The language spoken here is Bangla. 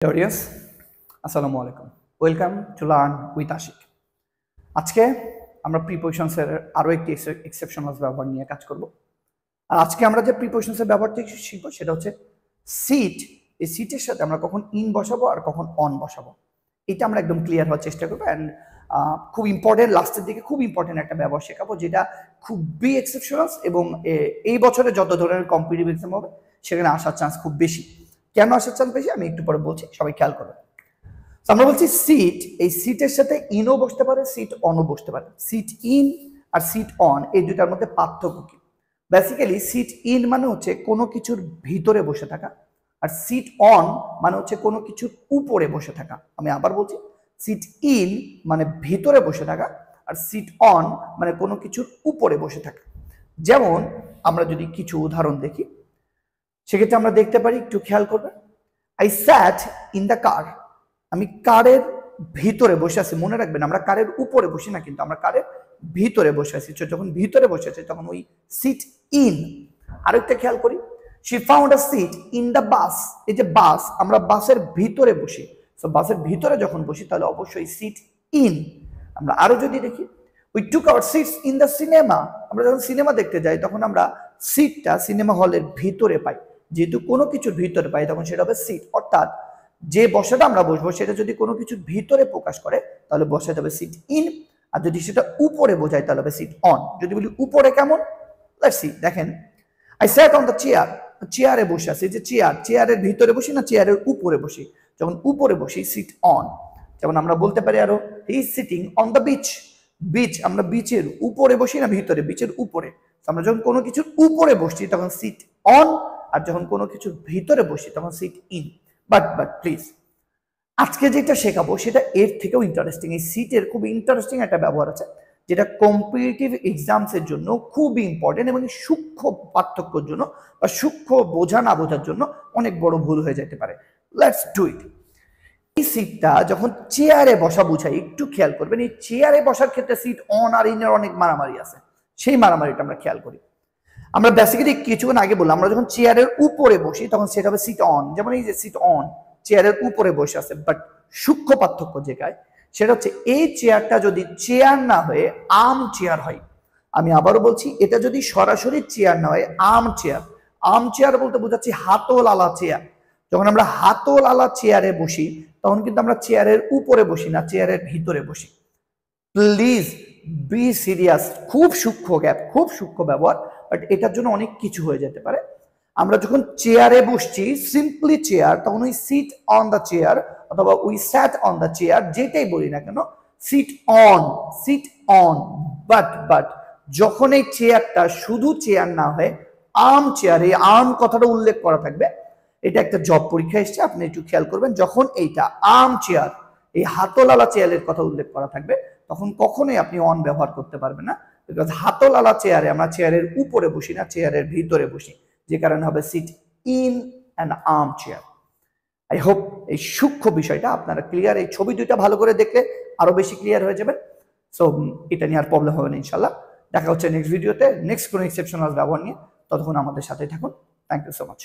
অডিয়েন্স আসসালামু আলাইকুম, welcome to learn with Ashiq. আজকে আমরা প্রিপোজিশনসের আরও একটি এক্সেপশনাল ব্যবহার নিয়ে কাজ করব। আর আজকে আমরা যে প্রিপোজিশনসের ব্যবহারটি শিখব সেটা হচ্ছে সিট। এই সিটের সাথে আমরা কখন ইন বসাবো আর কখন অন বসাবো, এটা আমরা একদম ক্লিয়ার হওয়ার চেষ্টা করবো। অ্যান্ড খুব ইম্পর্টেন্ট, লাস্টের দিকে খুব ইম্পর্টেন্ট একটা ব্যবহার শেখাবো যেটা খুবই এক্সেপশনাল এবং এই বছরে যত ধরনের কম্পিটিটিভ এক্সাম হবে সেখানে আসার চান্স খুব বেশি। কেন আসার চান্স বেশি আমি একটু পরে বলছি, সবাই খেয়াল করবে। আমরা বলছি সিট, এই সিটের সাথে ইনও বসতে পারে, সিট অনও বসতে পারে। সিট ইন আর সিট অন এই দুটার মধ্যে পার্থক্য কি? বেসিক্যালি সিট ইন মানে হচ্ছে কোনো কিছুর ভিতরে বসে থাকা, আর সিট অন মানে হচ্ছে কোনো কিছুর উপরে বসে থাকা। আমি আবার বলছি, সিট ইন মানে ভিতরে বসে থাকা, আর সিট অন মানে কোনো কিছুর উপরে বসে থাকা। যেমন আমরা যদি কিছু উদাহরণ দেখি সেক্ষেত্রে আমরা দেখতে পারি, একটু খেয়াল করবেন, I sat in the car. আমি কারের ভিতরে বসে আছি। মনে রাখবেন আমরা কারের উপরে বসি না, কিন্তু আমরা কারের ভিতরে বসে আছি। যখন ভিতরে বসে আছি তখন ওই সিট ইন। আরেকটা খেয়াল করি, she found a seat in the bus. এই যে বাস, আমরা বাসের ভিতরে বসি, তো বাসের ভিতরে যখন বসি তাহলে অবশ্যই সিট ইন। আমরা আরো যদি দেখি, we took our seats in the cinema. আমরা যখন সিনেমা দেখতে যাই তখন আমরা সিটটা সিনেমা হলের ভিতরে পাই। যেহেতু কোনো কিছুর ভিতরে পাই তখন সেটা হবে সিট। অর্থাৎ যে বসাটা আমরা বসবো সেটা যদি কোনো কিছুর ভিতরে প্রকাশ করে তাহলে বসাতে হবে সিট ইন, আর যদি সেটা উপরে বোঝায় তাহলে হবে সিট অন। যদি বলি উপরে কেমন, লেটস সি। দেখেন, I sat on the chair. চেয়ারে বসে আছি। যে চেয়ার, চেয়ারের ভিতরে বসি না চেয়ারের উপরে বসি? যখন উপরে বসি সিট অন। যেমন আমরা বলতে পারি আরো, he is sitting on the beach. Beach, আমরা বিচের উপরে বসি না ভিতরে? বিচের উপরে। আমরা যখন কোনো কিছুর উপরে বসছি তখন সিট অন, আর যখন কোনো কিছুর ভিতরে বসি তখন সিট ইন। বাট প্লিজ, আজকে যেটা শেখাবো সেটা এর থেকেও ইন্টারেস্টিং। এই সিটের খুব ইন্টারেস্টিং একটা ব্যবহার আছে যেটা কম্পিটিটিভ এক্সামস এর জন্য খুবই ইম্পর্টেন্ট এবং সূক্ষ্ম পার্থক্যের জন্য বা সূক্ষ্ম বোঝা না বোঝার জন্য অনেক বড় ভুল হয়ে যেতে পারে। Let's do it. এই সিটটা যখন চেয়ারে বসা বুঝাই, একটু খেয়াল করবেন, এই চেয়ারে বসার ক্ষেত্রে সিট অন আর ইনের অনেক মারামারি আছে। সেই মারামারিটা আমরা খেয়াল করি। আমরা বেসিক্যালি কিছুক্ষণ আগে বললাম, আমরা যখন চেয়ারের উপরে বসি তখন সেটা হবে সিট অন। যেমন এই যে সিট অন, চেয়ারের উপরে বসে আছে। বাট সূক্ষ্ম পার্থক্য যেটায় সেটা হচ্ছে এই চেয়ারটা যদি চেয়ার না হয়ে আর্ম চেয়ার হয়। আমি আবারও বলছি, এটা যদি সরাসরি চেয়ার না হয় আর্ম চেয়ার। আর্ম চেয়ার বলতে বোঝাচ্ছি হাতল আলা চেয়ার। যখন আমরা হাতল আলা চেয়ারে বসি তখন কিন্তু আমরা চেয়ারের উপরে বসি না, চেয়ারের ভিতরে বসি। Please be serious. খুব সূক্ষ্ম গ্যাপ, খুব সূক্ষ্ম ব্যবহার, বাট এটার জন্য অনেক কিছু হয়ে যেতে পারে। আমরা যখন চেয়ারে বসছি, সিম্পলি চেয়ার, তখন ওই সিট অন দ্য চেয়ার অথবা we sat on the chair, যেটাই বলি না কেন, sit on, sit on. But যখন এই চেয়ারটা শুধু চেয়ার না হয়ে আর্ম চেয়ার, এই আর্ম কথাটা উল্লেখ করা থাকবে। এটা একটা জব পরীক্ষা এসছে, আপনি একটু খেয়াল করবেন। যখন এইটা আর্ম চেয়ার, এই হাতলালা চেয়ারের কথা উল্লেখ করা থাকবে তখন কখনোই আপনি অন ব্যবহার করতে পারবেন না। বিকজ হাতলালা চেয়ারে আমরা চেয়ারের উপরে বসি না, চেয়ারের ভিতরে বসি, যে কারণে হবে sit in an armchair. I hope এই সূক্ষ্ম বিষয়টা আপনারা ক্লিয়ার। এই ছবি দুইটা ভালো করে দেখলে আরো বেশি ক্লিয়ার হয়ে যাবেন। সো এটা নিয়ে আর প্রবলেম হবে না ইনশাল্লাহ। দেখা হচ্ছে নেক্সট ভিডিওতে নেক্সট কোনো এক্সেপশনাল ব্যবহার নিয়ে। ততক্ষণ আমাদের সাথে থাকুন। Thank you so much.